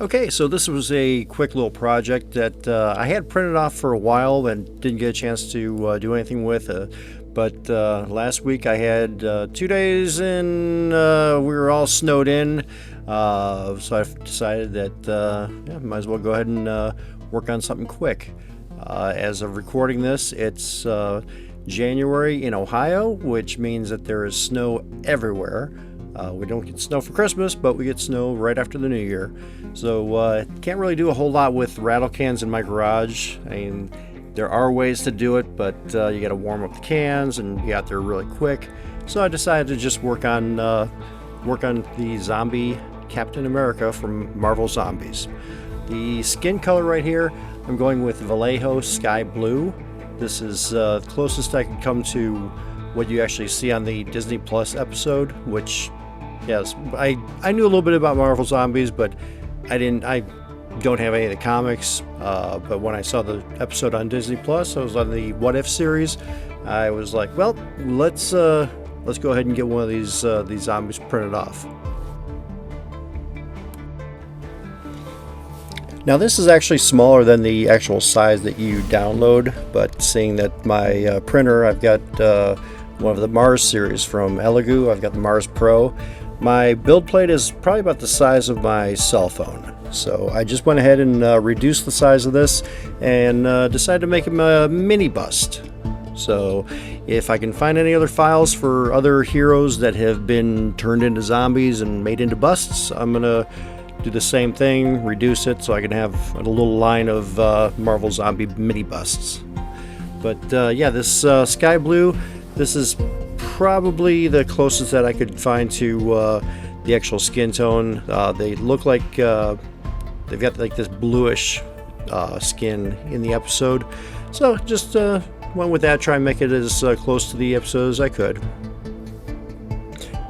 Okay, so this was a quick little project that I had printed off for a while and didn't get a chance to do anything with. But last week I had 2 days and we were all snowed in. So I decided that might as well go ahead and work on something quick. As of recording this, it's January in Ohio, which means that there is snow everywhere. We don't get snow for Christmas, but we get snow right after the New Year. So can't really do a whole lot with rattle cans in my garage. I mean, there are ways to do it, but you got to warm up the cans and be out there really quick. So I decided to just work on the zombie Captain America from Marvel Zombies. The skin color right here, I'm going with Vallejo Sky Blue. This is the closest I could come to what you actually see on the Disney Plus episode, which, yes, I knew a little bit about Marvel Zombies, but I don't have any of the comics. But when I saw the episode on Disney Plus, I was on the What If series. I was like, well, let's go ahead and get one of these zombies printed off. Now this is actually smaller than the actual size that you download, but seeing that my printer, I've got one of the Mars series from Elegoo. I've got the Mars Pro. My build plate is probably about the size of my cell phone. So I just went ahead and reduced the size of this and decided to make him a mini bust. So if I can find any other files for other heroes that have been turned into zombies and made into busts, I'm going to do the same thing, reduce it so I can have a little line of Marvel Zombie mini busts. But yeah, this sky blue, this is probably the closest that I could find to the actual skin tone. They look like they've got like this bluish skin in the episode. So just went with that, try and make it as close to the episode as I could.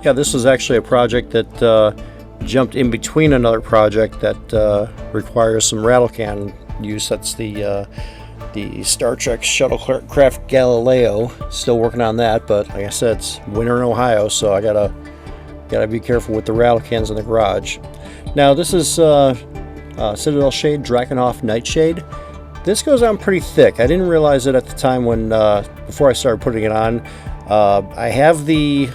Yeah, this was actually a project that jumped in between another project that requires some rattle can use. That's the Star Trek shuttlecraft Galileo. Still working on that, but like I said, it's winter in Ohio, so I gotta be careful with the rattle cans in the garage. Now this is Citadel Shade Drakenhof Nightshade. This goes on pretty thick. I didn't realize it at the time when before I started putting it on. I have the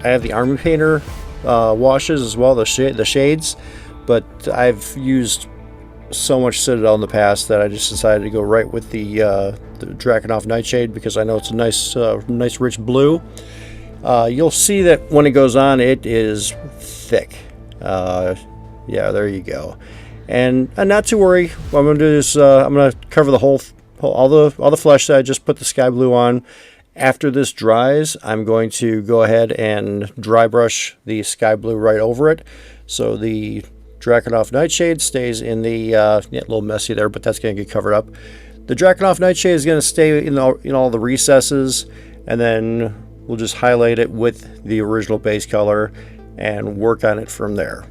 Army Painter washes as well, the shades, but I've used so much Citadel in the past that I just decided to go right with the Drakenhof Nightshade because I know it's a nice rich blue. You'll see that when it goes on, it is thick. Yeah, there you go. And not to worry. What I'm going to do is I'm going to cover the all the flesh that I just put the sky blue on. After this dries, I'm going to go ahead and dry brush the sky blue right over it. So the Drakenhof Nightshade stays in the, a little messy there, but that's going to get covered up. The Drakenhof Nightshade is going to stay in all the recesses, and then we'll just highlight it with the original base color and work on it from there.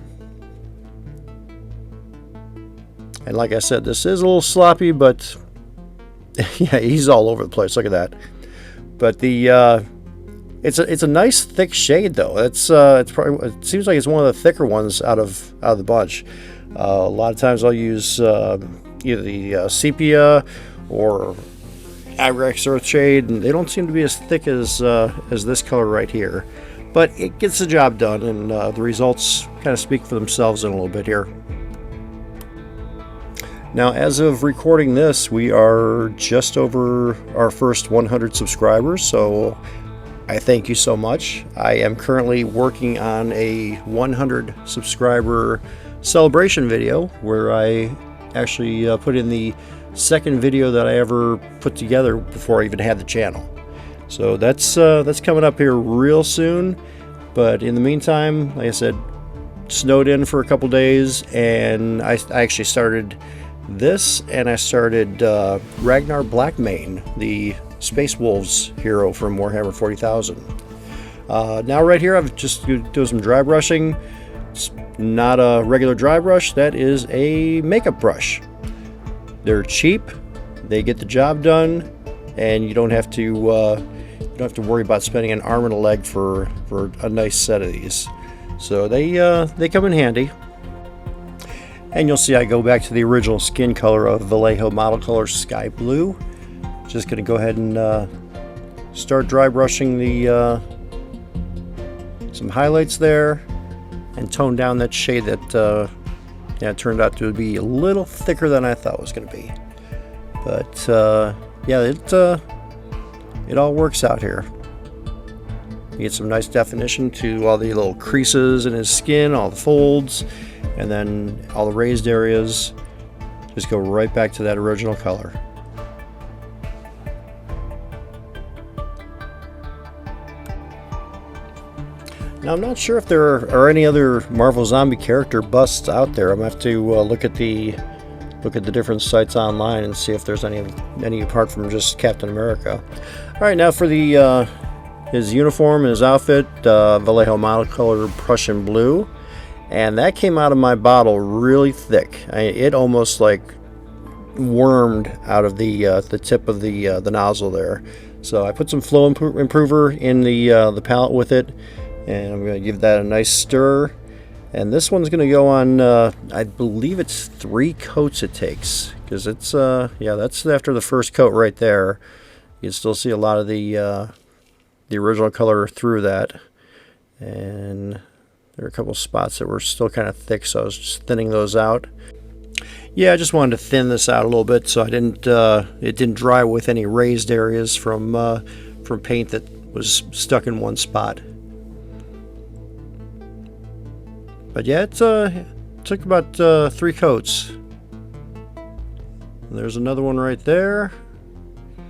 And like I said, this is a little sloppy, but yeah, he's all over the place. Look at that. But it's a nice thick shade though. It seems like it's one of the thicker ones out of the bunch. A lot of times I'll use either the sepia or Agrex Earth Shade, and they don't seem to be as thick as this color right here. But it gets the job done, and the results kind of speak for themselves in a little bit here. Now, as of recording this, we are just over our first 100 subscribers, so I thank you so much. I am currently working on a 100 subscriber celebration video where I actually put in the second video that I ever put together before I even had the channel. So that's coming up here real soon. But in the meantime, like I said, snowed in for a couple days, and I actually started this, and I started Ragnar Blackmane, the Space Wolves hero from Warhammer 40,000. Now right here I've just doing some dry brushing. It's not a regular dry brush, that is a makeup brush. They're cheap, they get the job done, and you don't have to worry about spending an arm and a leg for a nice set of these. So they come in handy. And you'll see I go back to the original skin color of Vallejo Model Color Sky Blue. Just going to go ahead and start dry brushing the some highlights there and tone down that shade that yeah, it turned out to be a little thicker than I thought it was going to be. But yeah, it all works out here. You get some nice definition to all the little creases in his skin, all the folds, and then all the raised areas just go right back to that original color. Now, I'm not sure if there are any other Marvel Zombie character busts out there. I'm gonna have to look at the different sites online and see if there's any apart from just Captain America. All right, now for the his uniform and his outfit, Vallejo Model Color Prussian Blue, and that came out of my bottle really thick. It almost like wormed out of the tip of the nozzle there. So I put some flow improver in the palette with it, and I'm going to give that a nice stir. And this one's going to go on, I believe it's 3 coats it takes, because it's yeah, that's after the first coat right there. You can still see a lot of the original color through that, and there are a couple spots that were still kind of thick, so I was just thinning those out. Yeah, I just wanted to thin this out a little bit so I didn't it didn't dry with any raised areas from paint that was stuck in one spot. But yeah, it took about 3 coats. And there's another one right there.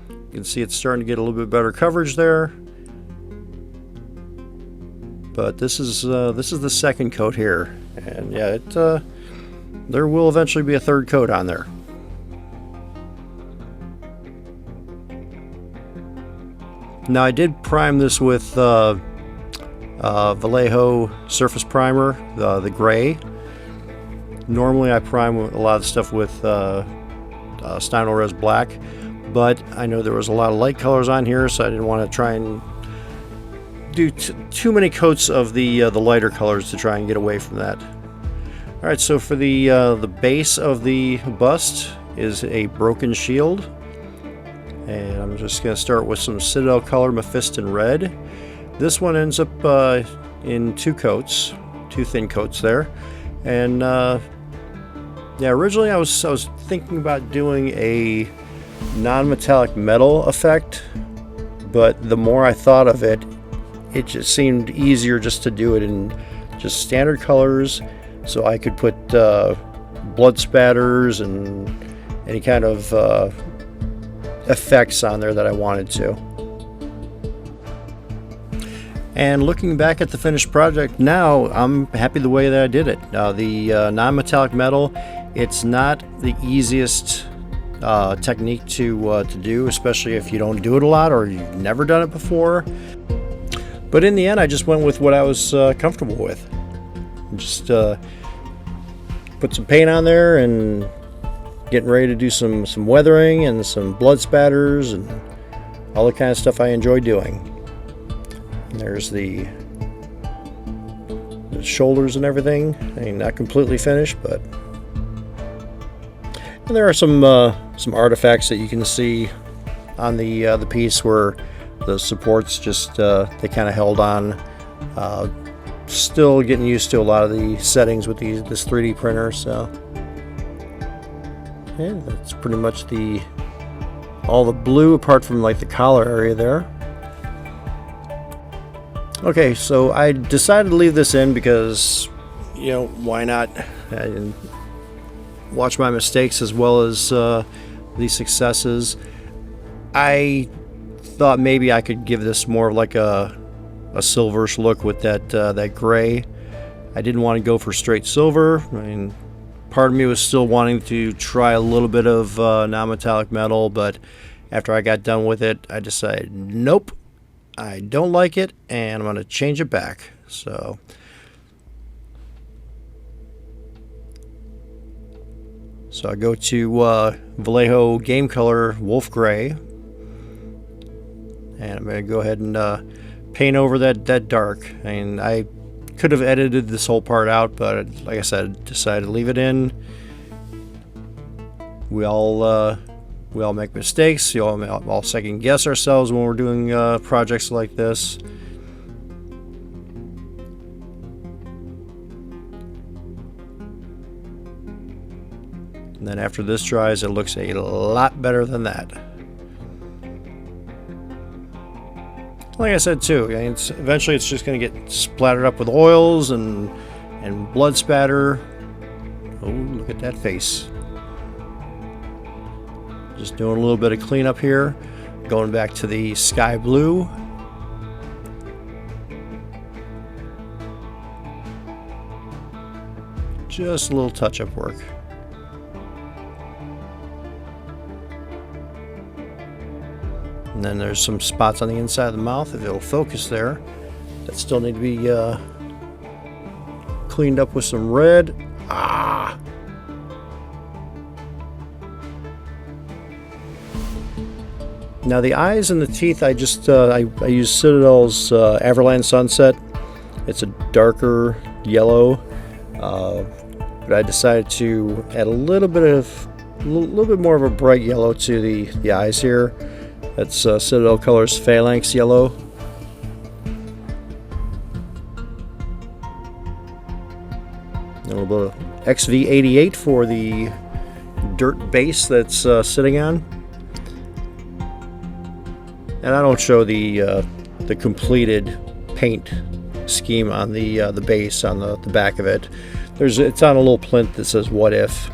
You can see it's starting to get a little bit better coverage there. But this is the second coat here, and yeah, there will eventually be a 3rd coat on there. Now I did prime this with Vallejo Surface Primer, the gray. Normally I prime a lot of stuff with Stynylrez Black, but I know there was a lot of light colors on here, so I didn't want to try and do too many coats of the lighter colors to try and get away from that. All right, so for the base of the bust is a broken shield, and I'm just going to start with some Citadel color Mephiston red. This one ends up in 2 coats, 2 thin coats there, and yeah, originally I was thinking about doing a non-metallic metal effect, but the more I thought of it, it just seemed easier just to do it in just standard colors, so I could put blood spatters and any kind of effects on there that I wanted to. And looking back at the finished project now, I'm happy the way that I did it. The non-metallic metal, it's not the easiest technique to do, especially if you don't do it a lot or you've never done it before. But in the end, I just went with what I was comfortable with. Just put some paint on there and getting ready to do some weathering and some blood spatters and all the kind of stuff I enjoy doing. And there's the shoulders and everything. I mean, not completely finished, but and there are some artifacts that you can see on the piece where the supports just they kind of held on. Still getting used to a lot of the settings with this 3D printer, so yeah, that's pretty much all the blue apart from like the collar area there. Okay, so I decided to leave this in because, you know, why not? I watch my mistakes as well as the successes. I thought maybe I could give this more of like a silverish look with that gray. I didn't want to go for straight silver. I mean, part of me was still wanting to try a little bit of non-metallic metal, but after I got done with it, I decided, nope, I don't like it, and I'm going to change it back. So I go to Vallejo Game Color Wolf Gray, and I'm going to go ahead and paint over that dark. And I could have edited this whole part out, but like I said, decided to leave it in. We all make mistakes. We all second guess ourselves when we're doing projects like this. And then after this dries, it looks a lot better than that. Like I said too, eventually it's just going to get splattered up with oils and blood spatter. Oh, look at that face. Just doing a little bit of cleanup here. Going back to the sky blue. Just a little touch-up work. And then there's some spots on the inside of the mouth, if it'll focus there, that still need to be cleaned up with some red. Ah! Now the eyes and the teeth, I use Citadel's Everland Sunset. It's a darker yellow, but I decided to add a little bit more of a bright yellow to the eyes here. That's Citadel Colors Phalanx Yellow. A little bit of XV88 for the dirt base that's sitting on. And I don't show the completed paint scheme on the base on the back of it. It's on a little plinth that says "What if."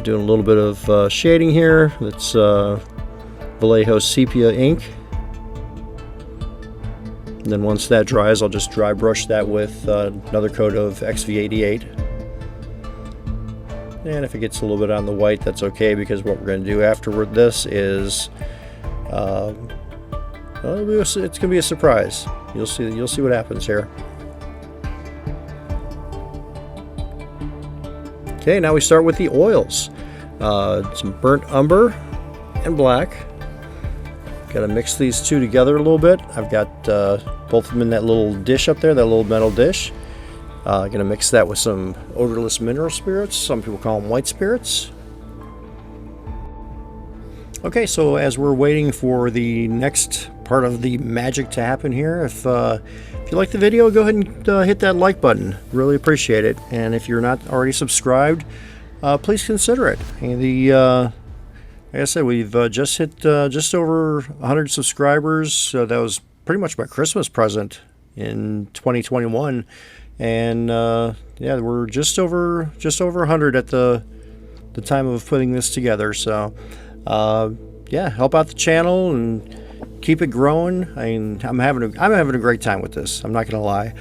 Doing a little bit of shading here. That's Vallejo Sepia ink. And then once that dries, I'll just dry brush that with another coat of XV88. And if it gets a little bit on the white, that's okay, because what we're going to do afterward this is it's going to be a surprise. You'll see what happens here. Okay, now we start with the oils. Some burnt umber and black. Got to mix these two together a little bit. I've got both of them in that little dish up there, that little metal dish. Gonna mix that with some odorless mineral spirits. Some people call them white spirits. Okay, so as we're waiting for the next part of the magic to happen here, if you like the video, go ahead and hit that like button. Really appreciate it. And if you're not already subscribed, please consider it. And like I said, we've just hit just over 100 subscribers. That was pretty much my Christmas present in 2021, and yeah, we're just over 100 at the time of putting this together. So yeah, help out the channel and keep it growing. I mean, I'm having a great time with this. I'm not gonna lie.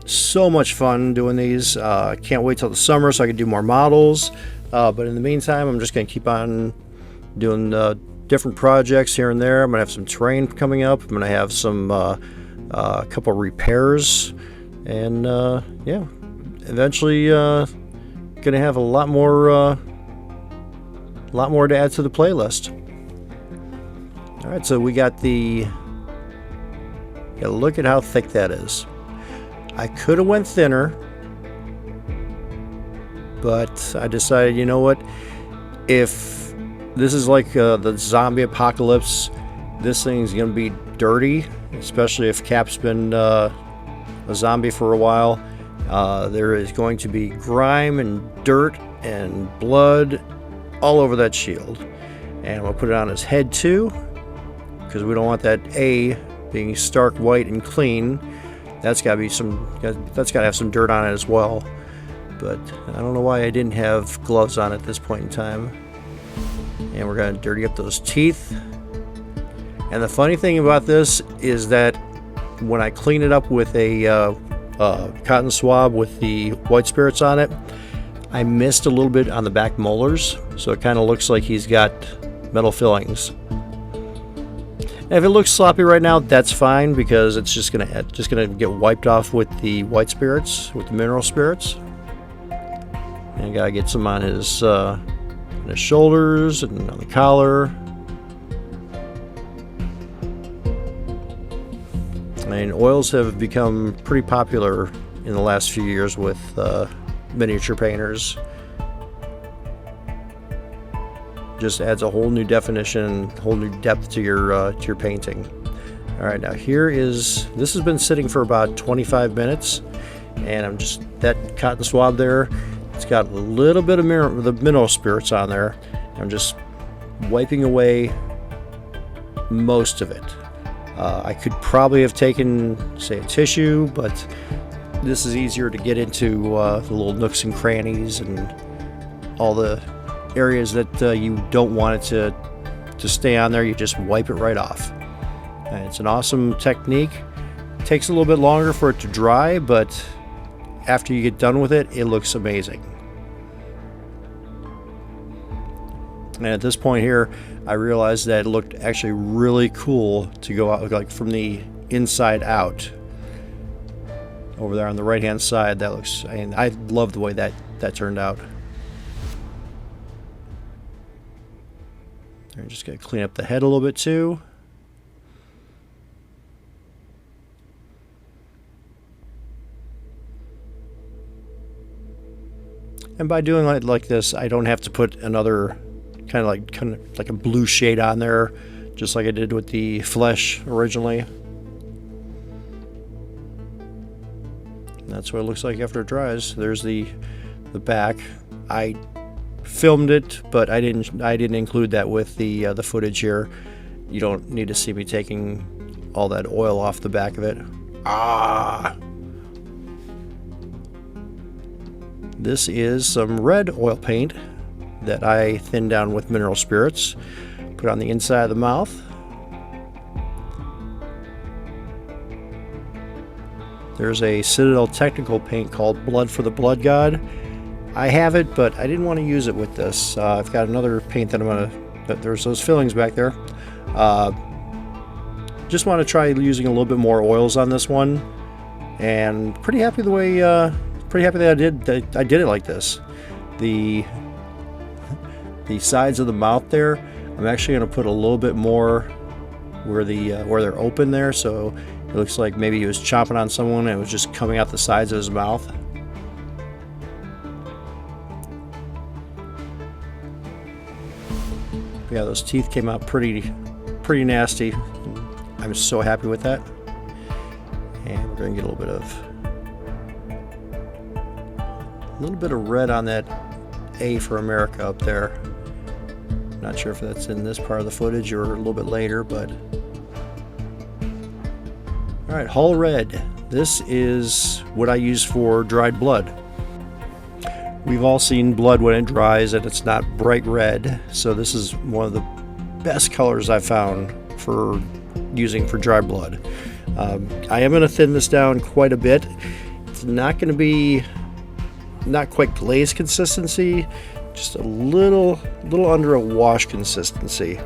So much fun doing these. Can't wait till the summer so I can do more models. But in the meantime, I'm just going to keep on doing different projects here and there. I'm going to have some terrain coming up. I'm going to have some couple repairs, and yeah, eventually going to have a lot more to add to the playlist. All right, so we got look at how thick that is. I could have went thinner, but I decided, you know what, if this is like the zombie apocalypse, this thing's gonna be dirty, especially if Cap's been a zombie for a while. There is going to be grime and dirt and blood all over that shield, and I'm gonna put it on his head too, because we don't want that A being stark white and clean. That's got to have some dirt on it as well. But I don't know why I didn't have gloves on at this point in time. And we're going to dirty up those teeth. And the funny thing about this is that when I clean it up with a cotton swab with the white spirits on it, I missed a little bit on the back molars, so it kind of looks like he's got metal fillings. And if it looks sloppy right now, that's fine, because it's just gonna get wiped off with the white spirits, with the mineral spirits. And I gotta get some on his shoulders and on the collar. And oils have become pretty popular in the last few years with miniature painters. Just adds a whole new definition, whole new depth to your painting. All right, now this has been sitting for about 25 minutes, and that cotton swab there, it's got a little bit of the mineral spirits on there. I'm just wiping away most of it. I could probably have taken, say, a tissue, but this is easier to get into the little nooks and crannies and all the areas that you don't want it to stay on there. You just wipe it right off. And it's an awesome technique. It takes a little bit longer for it to dry, but after you get done with it, it looks amazing. And at this point here, I realized that it looked actually really cool to go out like from the inside out. Over there on the right hand side, that looks, and I love the way that turned out. I'm just going to clean up the head a little bit too. And by doing it like this, I don't have to put another kind of like a blue shade on there, just like I did with the flesh originally. And that's what it looks like after it dries. There's the back. I filmed it, but I didn't include that with the footage here. You don't need to see me taking all that oil off the back of it. This is some red oil paint that I thinned down with mineral spirits. Put on the inside of the mouth. There's a Citadel technical paint called Blood for the Blood God. I have it, but I didn't want to use it with this. I've got another paint that there's those fillings back there. Just want to try using a little bit more oils on this one, and pretty happy that I did it like this. The sides of the mouth there, I'm actually going to put a little bit more where they're open there, so it looks like maybe he was chomping on someone and it was just coming out the sides of his mouth. Yeah, those teeth came out pretty nasty. I'm so happy with that. And we're going to get a little bit of red on that A for America up there. Not sure if that's in this part of the footage or a little bit later, but all right, Hull Red. This is what I use for dried blood. We've all seen blood when it dries and it's not bright red, so this is one of the best colors I've found for using for dry blood. I am going to thin this down quite a bit. It's not going to be not quite glaze consistency, just a little under a wash consistency.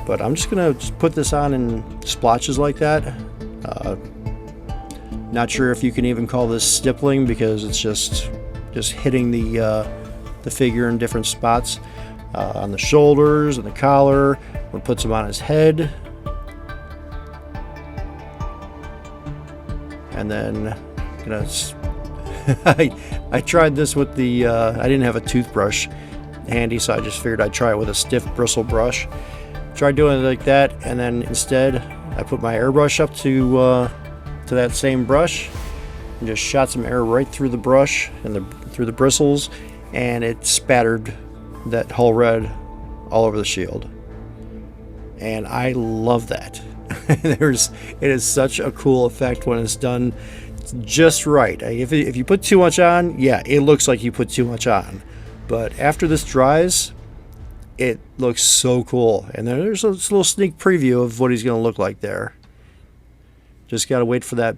But I'm just going to put this on in splotches like that. Not sure if you can even call this stippling because it's just hitting the figure in different spots on the shoulders and the collar. We'll put some on his head, and then I tried this with the I didn't have a toothbrush handy, so I just figured I'd try it with a stiff bristle brush. Tried doing it like that, and then instead I put my airbrush up to that same brush and just shot some air right through the brush and through the bristles, and it spattered that Hull Red all over the shield. And I love that. It is such a cool effect when it's done just right. If you put too much on, yeah, it looks like you put too much on. But after this dries, it looks so cool. And there's a little sneak preview of what he's going to look like there. Just got to wait for that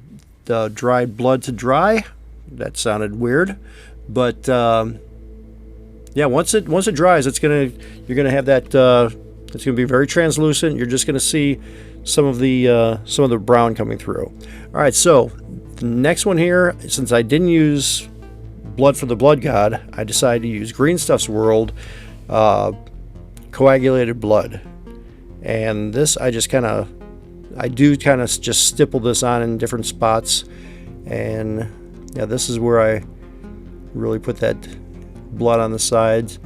dried blood to dry. That sounded weird, but yeah, once it dries, you're gonna have that. It's gonna be very translucent. You're just gonna see some of the brown coming through. All right, so the next one here, since I didn't use Blood for the Blood God, I decided to use Green Stuff's World coagulated blood, and this I just kind of I do kind of just stipple this on in different spots, and yeah, this is where I really put that blood on the sides.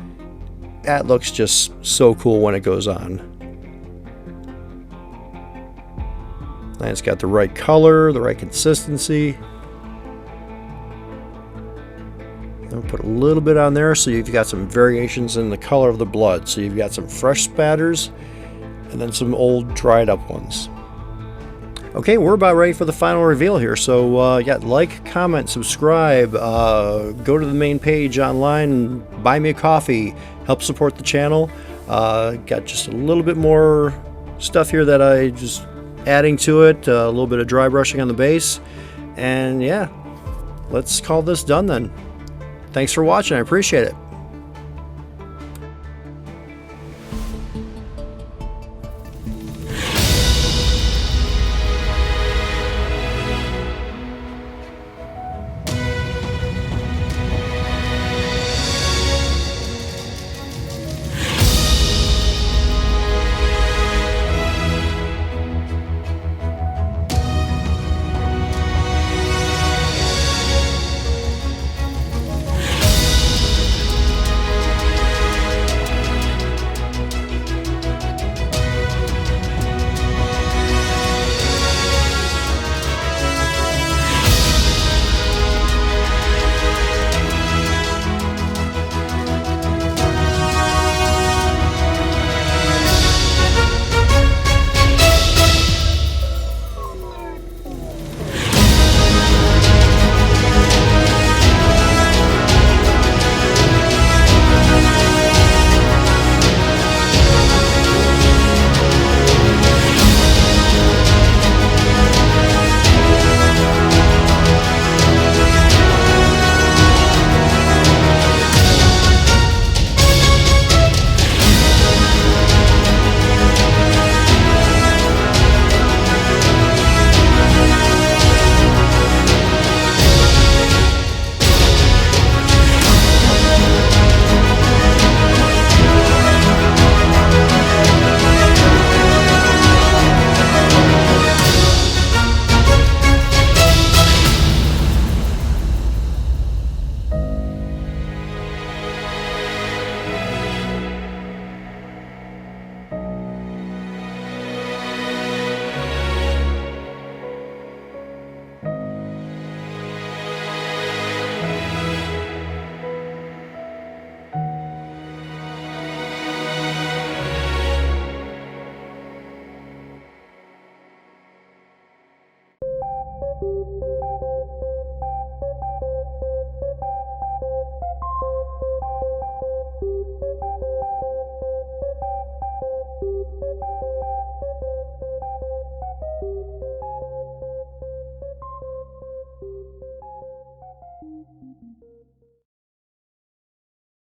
That looks just so cool when it goes on. And it's got the right color, the right consistency. I'll put a little bit on there so you've got some variations in the color of the blood. So you've got some fresh spatters and then some old dried up ones. Okay, we're about ready for the final reveal here. So yeah, like, comment, subscribe, go to the main page online and buy me a coffee, help support the channel. Got just a little bit more stuff here that I just adding to it, a little bit of dry brushing on the base, and yeah, let's call this done then. Thanks for watching, I appreciate it.